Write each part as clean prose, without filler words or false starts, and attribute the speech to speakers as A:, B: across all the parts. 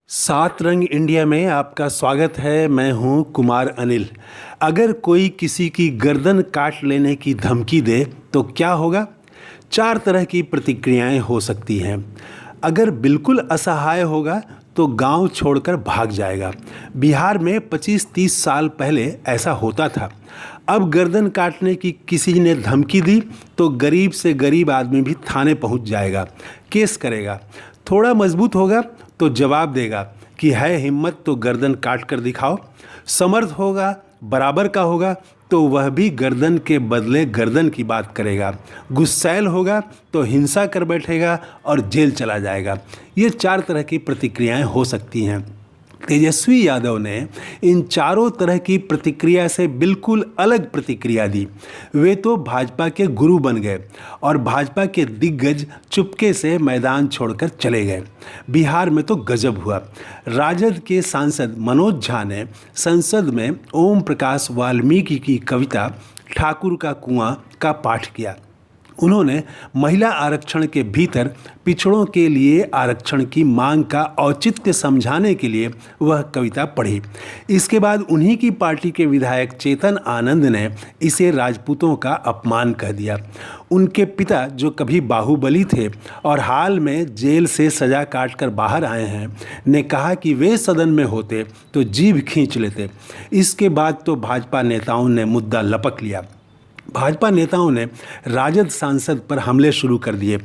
A: सात रंग इंडिया में आपका स्वागत है। मैं हूं कुमार अनिल। अगर कोई किसी की गर्दन काट लेने की धमकी दे तो क्या होगा? चार तरह की प्रतिक्रियाएं हो सकती हैं। अगर बिल्कुल असहाय होगा तो गांव छोड़कर भाग जाएगा। बिहार में 25-30 साल पहले ऐसा होता था। अब गर्दन काटने की किसी ने धमकी दी तो गरीब से गरीब आदमी भी थाने पहुंच जाएगा, केस करेगा। थोड़ा मजबूत होगा तो जवाब देगा कि है हिम्मत तो गर्दन काट कर दिखाओ। समर्थ होगा, बराबर का होगा तो वह भी गर्दन के बदले गर्दन की बात करेगा। गुस्सैल होगा तो हिंसा कर बैठेगा और जेल चला जाएगा। ये चार तरह की प्रतिक्रियाएं हो सकती हैं। तेजस्वी यादव ने इन चारों तरह की प्रतिक्रिया से बिल्कुल अलग प्रतिक्रिया दी। वे तो भाजपा के गुरु बन गए और भाजपा के दिग्गज चुपके से मैदान छोड़कर चले गए। बिहार में तो गजब हुआ। राजद के सांसद मनोज झा ने संसद में ओम प्रकाश वाल्मीकि की कविता ठाकुर का कुआं का पाठ किया। उन्होंने महिला आरक्षण के भीतर पिछड़ों के लिए आरक्षण की मांग का औचित्य समझाने के लिए वह कविता पढ़ी। इसके बाद उन्हीं की पार्टी के विधायक चेतन आनंद ने इसे राजपूतों का अपमान कह दिया। उनके पिता, जो कभी बाहुबली थे और हाल में जेल से सजा काटकर बाहर आए हैं, ने कहा कि वे सदन में होते तो जीभ खींच लेते। इसके बाद तो भाजपा नेताओं ने मुद्दा लपक लिया। भाजपा नेताओं ने राजद सांसद पर हमले शुरू कर दिए।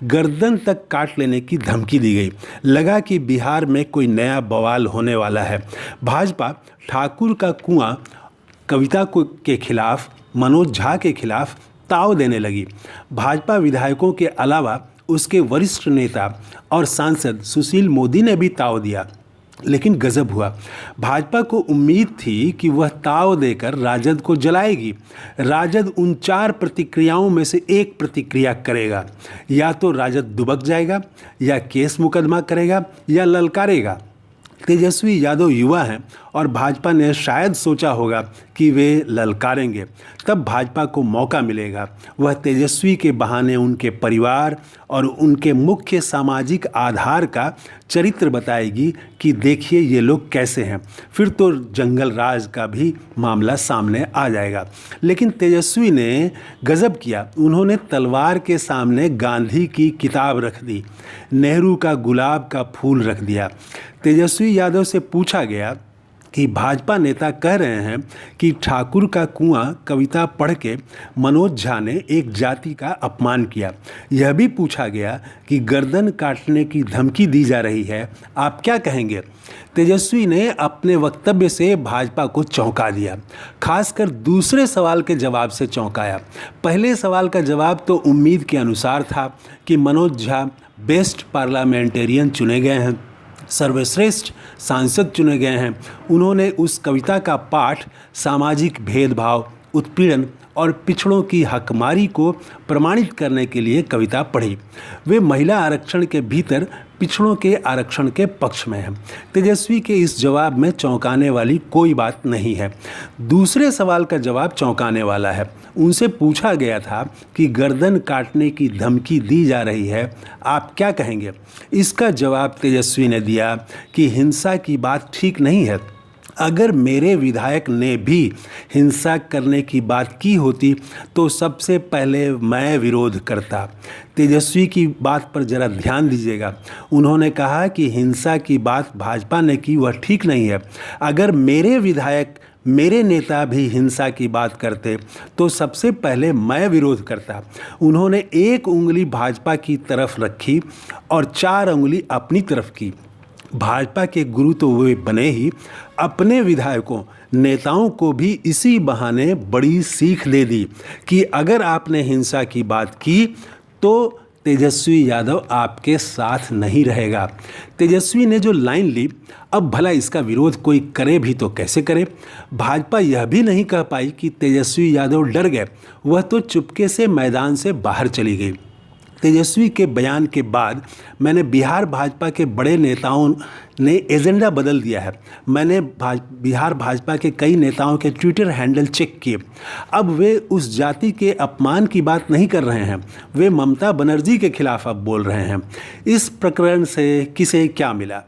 A: गर्दन तक काट लेने की धमकी दी गई। लगा कि बिहार में कोई नया बवाल होने वाला है। भाजपा ठाकुर का कुआं कविता के खिलाफ, मनोज झा के खिलाफ ताव देने लगी। भाजपा विधायकों के अलावा उसके वरिष्ठ नेता और सांसद सुशील मोदी ने भी ताव दिया। लेकिन गजब हुआ। भाजपा को उम्मीद थी कि वह ताव देकर राजद को जलाएगी। राजद उन चार प्रतिक्रियाओं में से एक प्रतिक्रिया करेगा। या तो राजद दुबक जाएगा, या केस मुकदमा करेगा, या ललकारेगा। तेजस्वी यादव युवा हैं और भाजपा ने शायद सोचा होगा कि वे ललकारेंगे, तब भाजपा को मौका मिलेगा। वह तेजस्वी के बहाने उनके परिवार और उनके मुख्य सामाजिक आधार का चरित्र बताएगी कि देखिए ये लोग कैसे हैं। फिर तो जंगल राज का भी मामला सामने आ जाएगा। लेकिन तेजस्वी ने गजब किया। उन्होंने तलवार के सामने गांधी की किताब रख दी, नेहरू का गुलाब का फूल रख दिया। तेजस्वी यादव से पूछा गया कि भाजपा नेता कह रहे हैं कि ठाकुर का कुआं कविता पढ़ के मनोज झा ने एक जाति का अपमान किया। यह भी पूछा गया कि गर्दन काटने की धमकी दी जा रही है, आप क्या कहेंगे? तेजस्वी ने अपने वक्तव्य से भाजपा को चौंका दिया। खासकर दूसरे सवाल के जवाब से चौंकाया। पहले सवाल का जवाब तो उम्मीद के अनुसार था कि मनोज झा बेस्ट पार्लियामेंटेरियन चुने गए हैं, सर्वश्रेष्ठ सांसद चुने गए हैं। उन्होंने उस कविता का पाठ सामाजिक भेदभाव, उत्पीड़न और पिछड़ों की हकमारी को प्रमाणित करने के लिए कविता पढ़ी। वे महिला आरक्षण के भीतर पिछड़ों के आरक्षण के पक्ष में हैं। तेजस्वी के इस जवाब में चौंकाने वाली कोई बात नहीं है। दूसरे सवाल का जवाब चौंकाने वाला है। उनसे पूछा गया था कि गर्दन काटने की धमकी दी जा रही है, आप क्या कहेंगे? इसका जवाब तेजस्वी ने दिया कि हिंसा की बात ठीक नहीं है। अगर मेरे विधायक ने भी हिंसा करने की बात की होती तो सबसे पहले मैं विरोध करता। तेजस्वी की बात पर जरा ध्यान दीजिएगा। उन्होंने कहा कि हिंसा की बात भाजपा ने की वह ठीक नहीं है। अगर मेरे विधायक, मेरे नेता भी हिंसा की बात करते तो सबसे पहले मैं विरोध करता। उन्होंने एक उंगली भाजपा की तरफ रखी और चार उंगली अपनी तरफ की। भाजपा के गुरु तो वे बने ही, अपने विधायकों, नेताओं को भी इसी बहाने बड़ी सीख दे दी कि अगर आपने हिंसा की बात की तो तेजस्वी यादव आपके साथ नहीं रहेगा। तेजस्वी ने जो लाइन ली, अब भला इसका विरोध कोई करे भी तो कैसे करे? भाजपा यह भी नहीं कह पाई कि तेजस्वी यादव डर गए। वह तो चुपके से मैदान से बाहर चली गई। तेजस्वी के बयान के बाद मैंने बिहार भाजपा के बड़े नेताओं ने एजेंडा बदल दिया है। मैंने बिहार भाजपा के कई नेताओं के ट्विटर हैंडल चेक किए। अब वे उस जाति के अपमान की बात नहीं कर रहे हैं, वे ममता बनर्जी के खिलाफ अब बोल रहे हैं। इस प्रकरण से किसे क्या मिला?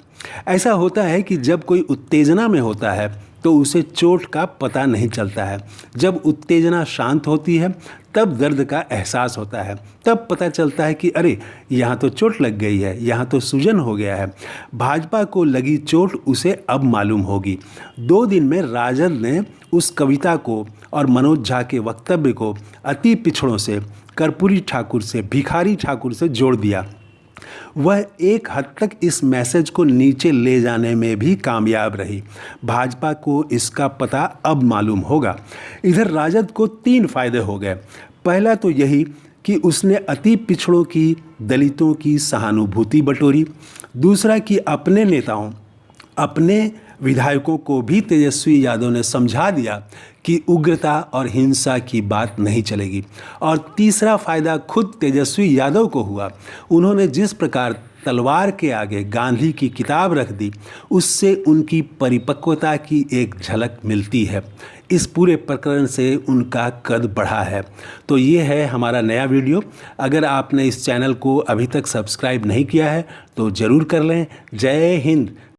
A: ऐसा होता है कि जब कोई उत्तेजना में होता है तो उसे चोट का पता नहीं चलता है। जब उत्तेजना शांत होती है तब दर्द का एहसास होता है। तब पता चलता है कि अरे, यहाँ तो चोट लग गई है, यहाँ तो सूजन हो गया है। भाजपा को लगी चोट उसे अब मालूम होगी। 2 दिन में राजद ने उस कविता को और मनोज झा के वक्तव्य को अति पिछड़ों से, कर्पूरी ठाकुर से, भिखारी ठाकुर से जोड़ दिया। वह एक हद तक इस मैसेज को नीचे ले जाने में भी कामयाब रही। भाजपा को इसका पता अब मालूम होगा। इधर राजद को 3 फायदे हो गए। पहला तो यही कि उसने अति पिछड़ों की, दलितों की सहानुभूति बटोरी। दूसरा कि अपने नेताओं, अपने विधायकों को भी तेजस्वी यादव ने समझा दिया कि उग्रता और हिंसा की बात नहीं चलेगी। और तीसरा फायदा खुद तेजस्वी यादव को हुआ। उन्होंने जिस प्रकार तलवार के आगे गांधी की किताब रख दी, उससे उनकी परिपक्वता की एक झलक मिलती है। इस पूरे प्रकरण से उनका कद बढ़ा है। तो ये है हमारा नया वीडियो। अगर आपने इस चैनल को अभी तक सब्सक्राइब नहीं किया है तो ज़रूर कर लें। जय हिंद।